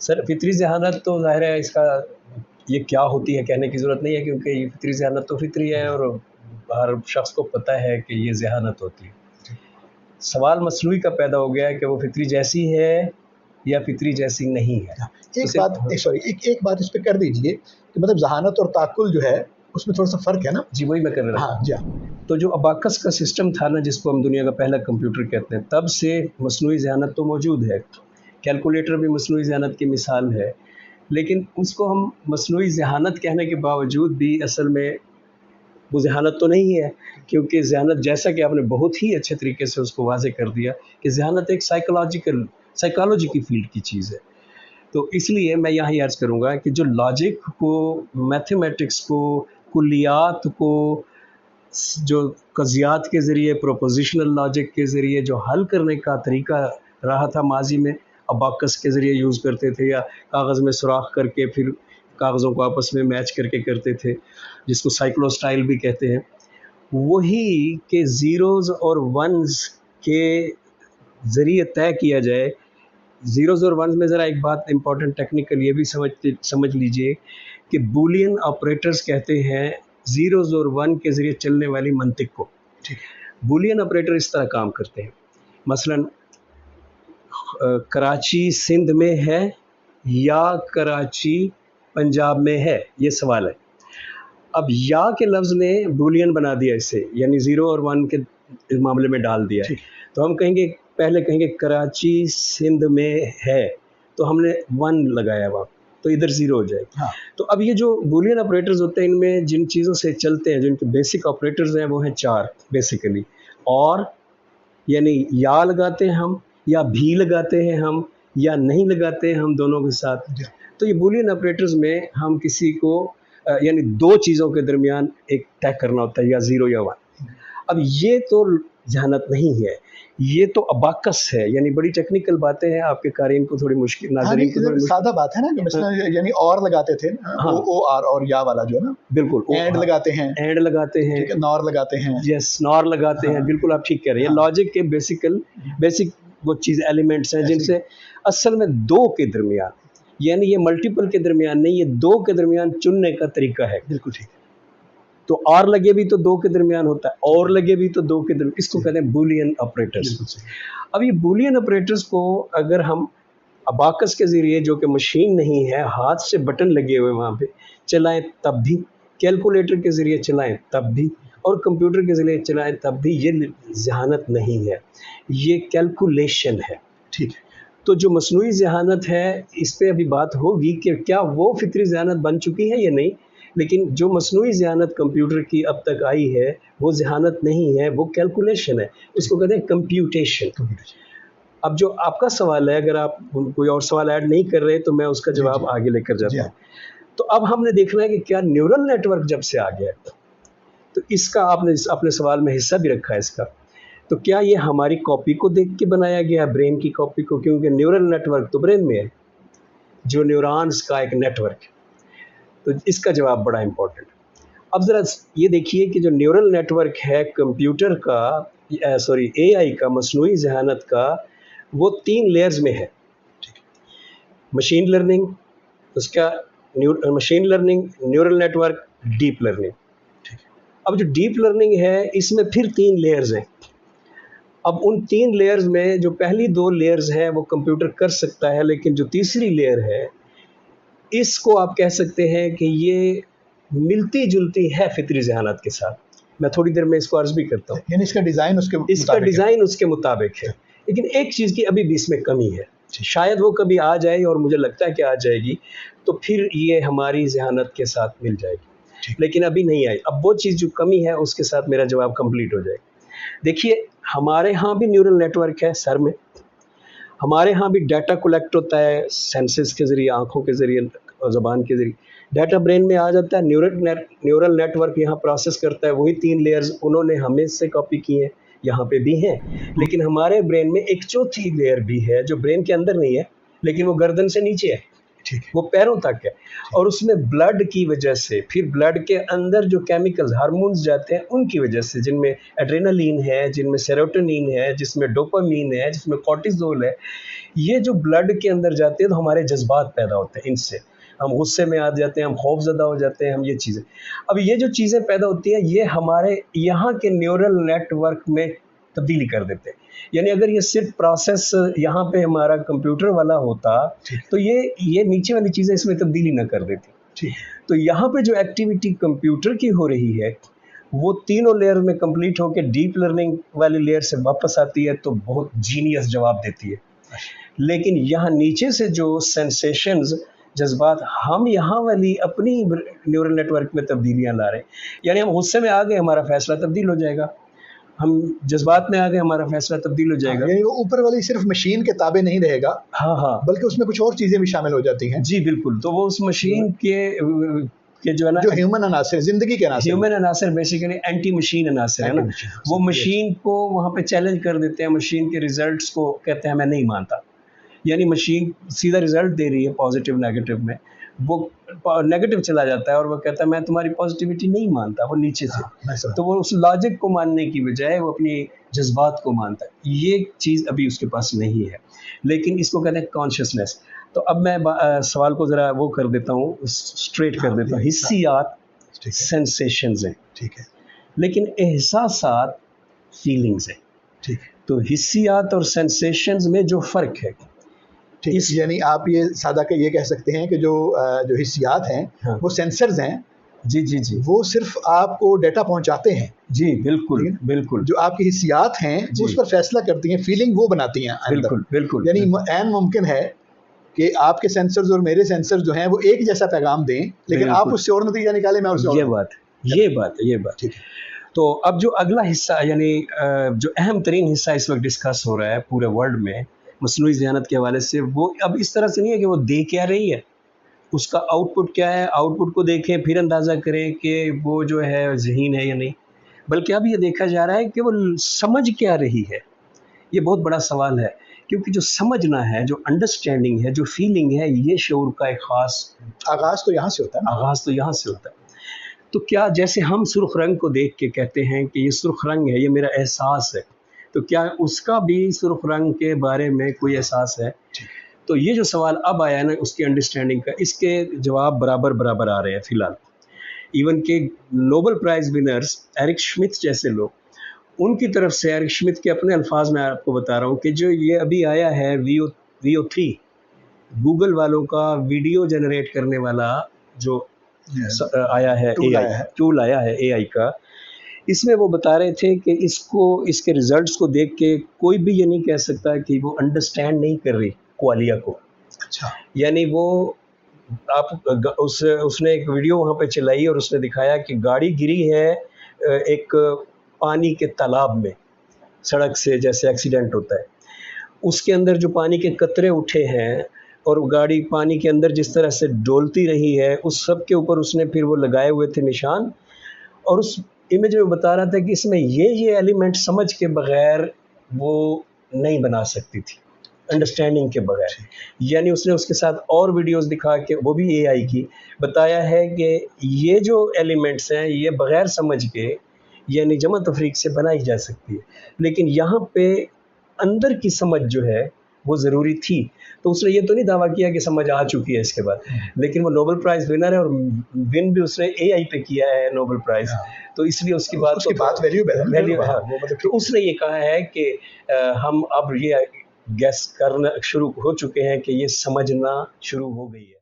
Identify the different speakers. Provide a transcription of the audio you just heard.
Speaker 1: Sir फितरी जहानत तो ज़ाहिर है इसका ये क्या होती है कहने की ज़रूरत नहीं है, क्योंकि ये फितरी जहानत तो फितरी है और हर शख्स को पता है कि ये जहानत होती है। सवाल मसनूई का पैदा हो गया है कि वो फितरी जैसी है या फितरी जैसी नहीं है।
Speaker 2: एक बात इस पे कर दीजिए कि मतलब जहानत और ताकुल जो है उसमें थोड़ा सा फर्क है ना।
Speaker 1: जी वही मैं कर रहा
Speaker 2: हाँ जी हाँ।
Speaker 1: तो जो अबाकस का सिस्टम था ना, जिसको हम दुनिया का पहला कंप्यूटर कहते हैं, तब से मसनूई जहानत तो मौजूद है। कैलकुलेटर भी मसनूई जहानत की मिसाल है, लेकिन उसको हम मसनूई जहानत कहने के बावजूद भी असल में वो जहानत तो नहीं है, क्योंकि जहानत जैसा कि आपने बहुत ही अच्छे तरीके से उसको वाज़े कर दिया कि जहानत एक साइकोलॉजी की फील्ड की चीज़ है। तो इसलिए मैं यहाँ ही अर्ज़ करूँगा कि जो लॉजिक को, मैथमेटिक्स को, कुल्लियात को, जो कज़ियात के ज़रिए, प्रोपोज़िशनल लॉजिक के ज़रिए जो हल करने का तरीका रहा था माजी में, अबाकस के ज़रिए यूज़ करते थे या कागज़ में सुराख करके फिर कागज़ों को आपस में मैच करके करते थे, जिसको साइक्लोस्टाइल भी कहते हैं। वही के ज़ीरोज़ और वन्स के ज़रिए तय किया जाए। ज़ीरोज़ और वन्स में ज़रा एक बात इम्पॉर्टेंट टेक्निकल ये भी समझ लीजिए कि बूलियन ऑपरेटर्स कहते हैं ज़ीरोज़ और वन के ज़रिए चलने वाली मंतिक को। बूलियन ऑपरेटर इस तरह काम करते हैं, मसलन कराची सिंध में है या कराची पंजाब में है, ये सवाल है। अब या के लफ्ज़ ने बूलियन बना दिया इसे, यानी ज़ीरो और वन के मामले में डाल दिया है। तो हम कहेंगे, पहले कहेंगे कराची सिंध में है, तो हमने वन लगाया वहाँ, तो इधर ज़ीरो हो जाएगा। हाँ। तो अब ये जो बूलियन ऑपरेटर्स होते हैं, इनमें जिन चीज़ों से चलते हैं, जिनके बेसिक ऑपरेटर्स हैं, वो हैं 4 बेसिकली। और यानी या लगाते हैं हम, या भी लगाते हैं हम, या नहीं लगाते हैं हम, दोनों के साथ। तो ये बूलियन ऑपरेटर्स में हम किसी को यानी 2 चीज़ों के दरमियान एक तय करना होता है, या ज़ीरो या वन। अब ये तो जहानत नहीं है, ये तो अबाकस है, यानी बड़ी टेक्निकल बातें हैं, आपके कारीन को थोड़ी मुश्किल, नाज़रीन को थोड़ी
Speaker 2: सादा बात है ना, कि मतलब यानी और लगाते थे। हाँ। ओ आर और या वाला जो है ना, बिल्कुल एंड लगाते हैं,
Speaker 1: एंड लगाते हैं,
Speaker 2: नॉर लगाते हैं।
Speaker 1: यस, नॉर लगाते हैं, बिल्कुल आप ठीक कह रहे हैं। लॉजिक के बेसिक वो चीज़ एलिमेंट्स हैं जिनसे असल में 2 के दरमियान, यानी ये मल्टीपल के दरमियान नहीं, ये 2 के दरमियान चुनने का तरीका है।
Speaker 2: बिल्कुल ठीक।
Speaker 1: तो और लगे भी तो 2 के दरमियान होता है, और लगे भी तो 2 के दरमियान, इसको कहते हैं बूलियन ऑपरेटर्स। अब ये बूलियन ऑपरेटर्स को अगर हम अबाकस के ज़रिए, जो कि मशीन नहीं है, हाथ से बटन लगे हुए वहाँ पे चलाएं तब भी, कैलकुलेटर के ज़रिए चलाएं तब भी, और कंप्यूटर के ज़रिए चलाएं तब भी, ये जहानत नहीं है, ये कैलकुलेशन है।
Speaker 2: ठीक है।
Speaker 1: तो जो मसनूई जहानत है, इस पर अभी बात होगी कि क्या वो फितरी जहानत बन चुकी है या नहीं, लेकिन जो मसनूई जहानत कंप्यूटर की अब तक आई है, वो जहानत नहीं है, वो कैलकुलेशन है, उसको कहते हैं कंप्यूटेशन। अब जो आपका सवाल है, अगर आप कोई और सवाल ऐड नहीं कर रहे तो मैं उसका जवाब आगे लेकर जाता हूँ। तो अब हमने देखना है कि क्या न्यूरल नेटवर्क जब से आ गया, तो इसका आपने अपने सवाल में हिस्सा भी रखा है इसका, तो क्या ये हमारी कॉपी को देख के बनाया गया है, ब्रेन की कॉपी को, क्योंकि न्यूरल नेटवर्क तो ब्रेन में है, जो न्यूरॉन्स का एक नेटवर्क है। तो इसका जवाब बड़ा इम्पोर्टेंट। अब ज़रा ये देखिए कि जो न्यूरल नेटवर्क है कंप्यूटर का, AI का, मसनूई जहानत का, वो 3 लेयर्स में है। मशीन लर्निंग, उसका machine learning, neural network, deep learning. अब जो डीप लर्निंग है, इसमें फिर 3 लेयर्स हैं। अब उन 3 लेयर्स में जो पहली 2 लेयर्स हैं वो कंप्यूटर कर सकता है, लेकिन जो तीसरी लेयर है, इसको आप कह सकते हैं कि ये मिलती जुलती है फितरी जहानत के साथ। मैं थोड़ी देर में इसको अर्ज भी करता हूँ,
Speaker 2: यानी इसका डिज़ाइन
Speaker 1: उसके मुताबिक है। लेकिन एक चीज़ की अभी भी इसमें कमी है, शायद वो कभी आ जाए, और मुझे लगता है कि आ जाएगी, तो फिर ये हमारी जहानत के साथ मिल जाएगी, लेकिन अभी नहीं आई। अब वो चीज़ जो कमी है, उसके साथ मेरा जवाब कंप्लीट हो जाएगा। देखिए, हमारे यहाँ भी न्यूरल नेटवर्क है सर में, हमारे यहाँ भी डाटा कलेक्ट होता है सेंसेस के ज़रिए, आँखों के ज़रिए और ज़बान के ज़रिए, डाटा ब्रेन में आ जाता है, न्यूरल नेटवर्क यहाँ प्रोसेस करता है। वही 3 लेयर्स उन्होंने हमें से कॉपी किए हैं, यहाँ पे भी हैं, लेकिन हमारे ब्रेन में एक चौथी लेयर भी है जो ब्रेन के अंदर नहीं है, लेकिन वो गर्दन से नीचे है।
Speaker 2: ठीक है।
Speaker 1: वो पैरों तक है, और उसमें ब्लड की वजह से, फिर ब्लड के अंदर जो केमिकल्स हार्मोन्स जाते हैं उनकी वजह से, जिनमें एड्रेनलिन है, जिनमें सेरोटोनिन है, जिसमें डोपामीन है, जिसमें कॉर्टिसोल है, ये जो ब्लड के अंदर जाते हैं तो हमारे जज्बात पैदा होते हैं इनसे। हम गुस्से में आ जाते हैं, हम खौफजदा हो जाते हैं, हम ये चीज़ें, अब ये जो चीज़ें पैदा होती हैं ये हमारे यहाँ के न्यूरल नेटवर्क में तब्दीली कर देते हैं। यानी अगर ये सिर्फ प्रोसेस यहाँ पे हमारा कंप्यूटर वाला होता तो ये नीचे वाली चीज़ें इसमें तब्दीली ना कर देती।
Speaker 2: ठीक।
Speaker 1: तो यहाँ पे जो एक्टिविटी कंप्यूटर की हो रही है वो तीनों लेयर में कंप्लीट होकर डीप लर्निंग वाली लेयर से वापस आती है तो बहुत जीनियस जवाब देती है। लेकिन यहाँ नीचे से जो सेंसेशंस, जज्बात, हम यहाँ वाली अपनी न्यूरल नेटवर्क में तब्दीलियाँ ला रहे हैं। यानी हम गुस्से में आ गए, हमारा फैसला तब्दील हो जाएगा, हम जज्बात में आ गए, हमारा फैसला तब्दील हो जाएगा।
Speaker 2: यानी वो ऊपर वाली सिर्फ मशीन के ताबे नहीं रहेगा,
Speaker 1: हाँ,
Speaker 2: बल्कि उसमें कुछ और चीज़ें भी शामिल हो जाती हैं।
Speaker 1: जी बिल्कुल। तो वो उस मशीन के जो है ना,
Speaker 2: जो ह्यूमन अनासर, जिंदगी के अनासर,
Speaker 1: ह्यूमन अनासर बेसिकली एंटी मशीन अनासर है ना, वो मशीन को वहाँ पे चैलेंज कर देते हैं, मशीन के रिजल्ट्स को कहते हैं मैं नहीं मानता। यानी मशीन सीधा रिजल्ट दे रही है पॉजिटिव नेगेटिव में, वो नेगेटिव चला जाता है और वो कहता है मैं तुम्हारी पॉजिटिविटी नहीं मानता, वो नीचे से। तो वो उस लॉजिक को मानने की बजाय वो अपनी जज्बात को मानता है। ये चीज़ अभी उसके पास नहीं है, लेकिन इसको कहते हैं कॉन्शियसनेस। तो अब मैं सवाल को ज़रा वो कर देता हूँ, स्ट्रेट कर देता हूँ। हिस्सियात सेंसेशंस हैं, ठीक है, लेकिन एहसासात फीलिंग्स हैं, ठीक है। तो हिस्सियात और सेंसेशंस में जो फ़र्क है,
Speaker 2: यानी आप ये सादा के ये कह सकते हैं कि जो हिस्सियात हैं, हाँ, वो सेंसर्स हैं।
Speaker 1: जी जी जी,
Speaker 2: वो सिर्फ आपको डेटा पहुंचाते हैं।
Speaker 1: जी बिल्कुल बिल्कुल।
Speaker 2: जो आपकी हिस्सियात हैं वो उस पर फैसला करती हैं, फीलिंग वो बनाती हैं।
Speaker 1: बिल्कुल बिल्कुल।
Speaker 2: यानी ऐन मुमकिन है कि आपके सेंसर्स और मेरे सेंसर्स जो हैं वो एक जैसा पैगाम दें, लेकिन आप उससे और नतीजा निकालें, मैं उससे।
Speaker 1: ये बात ठीक है। तो अब जो अगला हिस्सा, यानी जो अहम तरीन हिस्सा इस वक्त डिस्कस हो रहा है पूरे वर्ल्ड में मसनूई ज़हानत के हवाले से, वो अब इस तरह से नहीं है कि वो दे क्या रही है, उसका आउटपुट क्या है, आउटपुट को देखें फिर अंदाज़ा करें कि वो जो है ज़हीन है या नहीं, बल्कि अब ये देखा जा रहा है कि वो समझ क्या रही है। ये बहुत बड़ा सवाल है, क्योंकि जो समझना है, जो अंडरस्टैंडिंग है, जो फीलिंग है, ये शऊर का एक ख़ास
Speaker 2: आगाज़ तो यहाँ से होता है ना।
Speaker 1: आगाज़ तो यहाँ से होता है। तो क्या जैसे हम सुर्ख रंग को देख के कहते हैं कि ये सुर्ख रंग है, ये मेरा एहसास है, तो क्या उसका भी सुर्ख रंग के बारे में कोई एहसास है? तो ये जो सवाल अब आया है ना उसकी अंडरस्टैंडिंग का, इसके जवाब बराबर आ रहे हैं फ़िलहाल। इवन के नोबेल प्राइज़ विनर्स एरिक श्मिथ जैसे लोग, उनकी तरफ से, एरिक श्मिथ के अपने अल्फाज में आपको बता रहा हूँ कि जो ये अभी आया है VO3, गूगल वालों का वीडियो जनरेट करने वाला जो आया है, टूल आया है AI का, इसमें वो बता रहे थे कि इसके रिजल्ट्स को देख के कोई भी ये नहीं कह सकता कि वो अंडरस्टैंड नहीं कर रही क्वालिया को।
Speaker 2: अच्छा।
Speaker 1: यानी वो उसने एक वीडियो वहाँ पे चलाई और उसने दिखाया कि गाड़ी गिरी है एक पानी के तालाब में, सड़क से जैसे एक्सीडेंट होता है, उसके अंदर जो पानी के कतरे उठे हैं और गाड़ी पानी के अंदर जिस तरह से डोलती रही है, उस सब के ऊपर उसने फिर वो लगाए हुए थे निशान, और उस इमेज में बता रहा था कि इसमें ये एलिमेंट समझ के बगैर वो नहीं बना सकती थी, अंडरस्टैंडिंग के बगैर। यानी उसने उसके साथ और वीडियोस दिखा के, वो भी AI की, बताया है कि ये जो एलिमेंट्स हैं ये बगैर समझ के, यानी जमा तफरीक से बनाई जा सकती है, लेकिन यहाँ पे अंदर की समझ जो है वो ज़रूरी थी। तो उसने ये तो नहीं दावा किया कि समझ आ चुकी है इसके बाद, लेकिन वो नोबेल प्राइज़ विनर है और विन भी उसने AI पे किया है नोबेल प्राइज़, तो इसलिए उसकी बात वैल्यू है। वो मतलब तो उसने ये कहा है कि हम अब ये गैस करना शुरू हो चुके हैं कि ये समझना शुरू हो गई है।